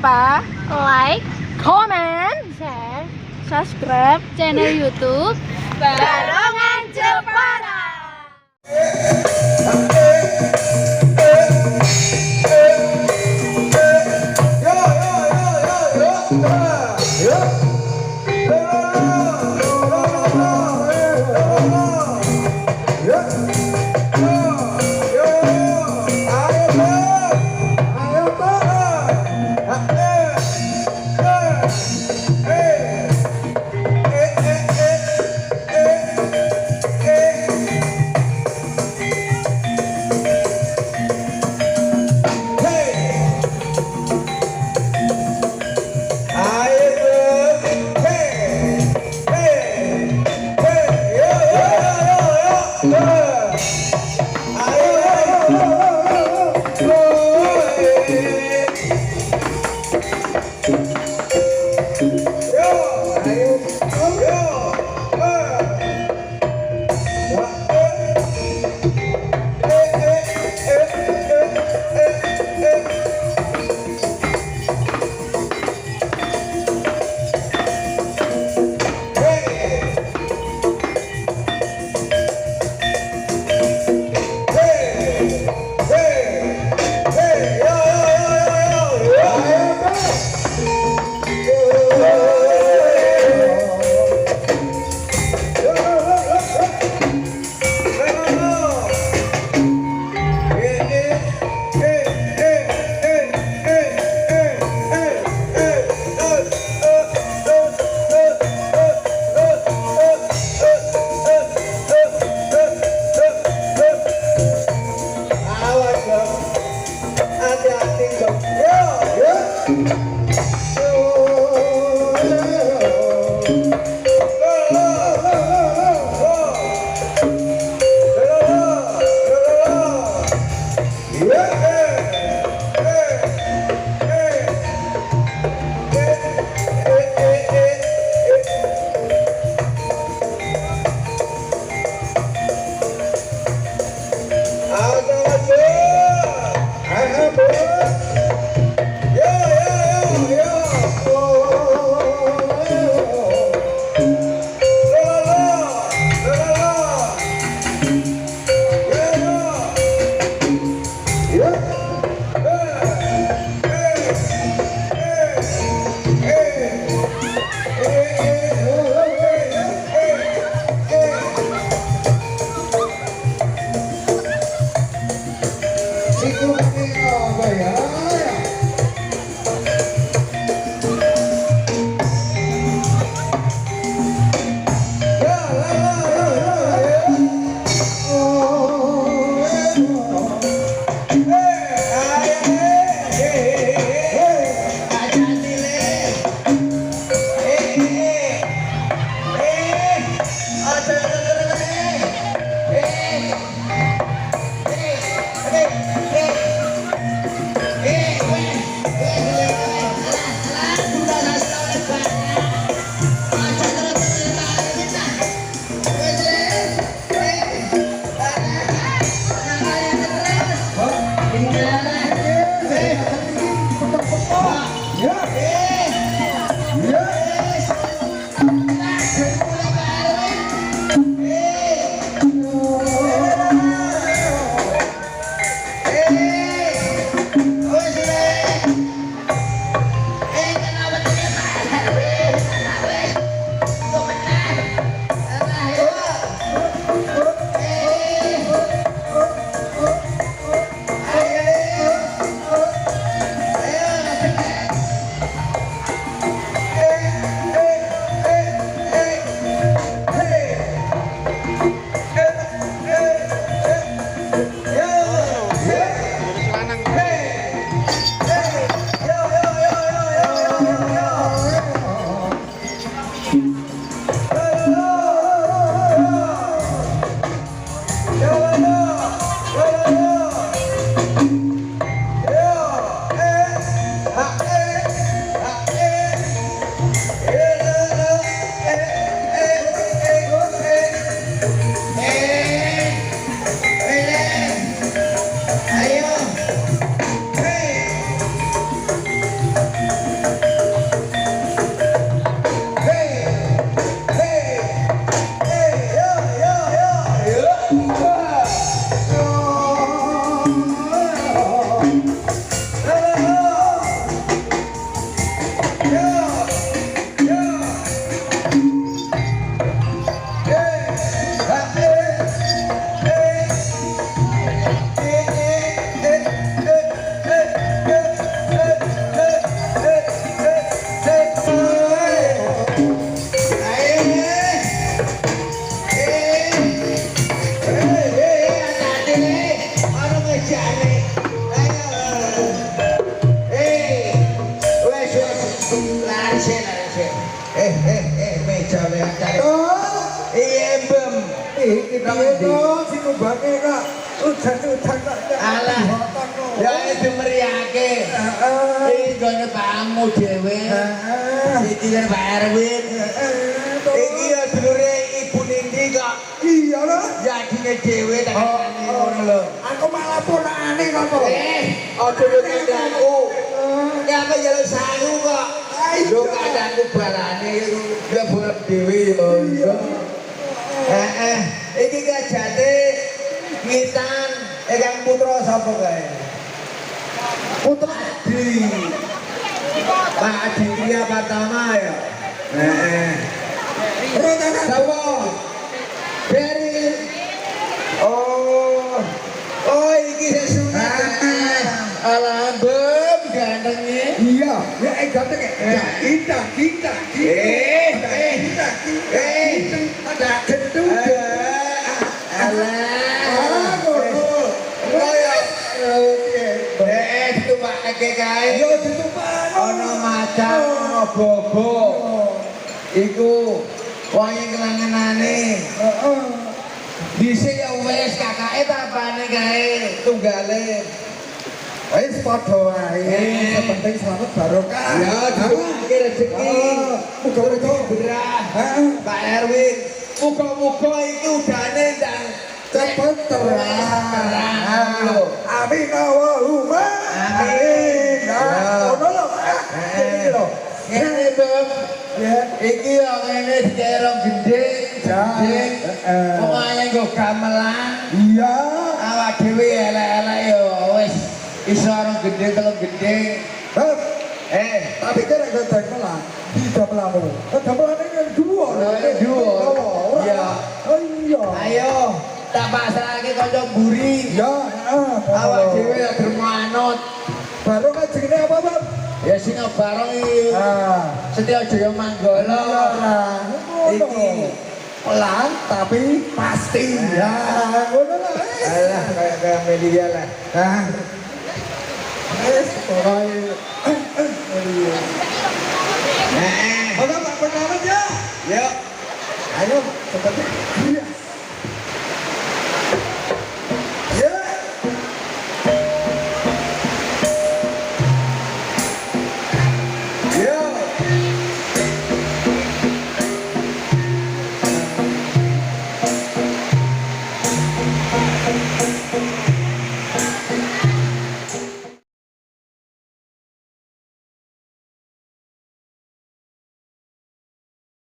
lupa like, comment, share subscribe channel YouTube Barongan Jepara. Alah, ya itu meriake. Ini gone tamu dhewe. Iki kan Pak Erwin. Iki ya dulure Ibu Nindi kok. Iya lho. Jadine dhewe tak ngono lho. Aku malah ponakane kok. Aja yo kandangku. Nyapa ya sangu kok. Lho kandangku balane ya bolak dhewe yo. Iki gajate ngitan Kang Putra sapa kae? Putra Adi. Pak Aditya Pratama ya. Sapa? Beri. Oh iki sesunat. Alah bem gandenge. Iya, ya ganteng ya. Kita. Ada gendut. Alah. Ditumpakake kae. Yo ditumpakno. Ana macan, ana bobo. Iku wangi kelangenane. Heeh. Dhisik ya wis kakake tapane kae tunggale. Wis padha wae. Sing penting selamat barokah. Ya didoake rezeki. Muga-muga berah. Pak Erwin, muga-muga iki udane ndang cepet terang. Amin Allahumma. Amin. Ono lho. Iki lho. Ngene Bang. Ya, iki yo ngene dikerong gending, gending. Pokoke nggo gamelan. Iya. Awak dhewe elek-elek yo wis iso ora gending telung gending. Tapi kira gak gamelan. Di gamelanmu. Gamelane yang dua. Dua. Iya. Oh iya. Ayo, tak pasrahke kanca mburi. Ya, Awak dhewe yo dermo anut. baru kan jenenge apa, Bang? Ya sing bareng iki. Setya Jaya Manggala. Iki Pelan tapi pasti. Ya, ngono lah. alah kayak media lah. Wis pokoke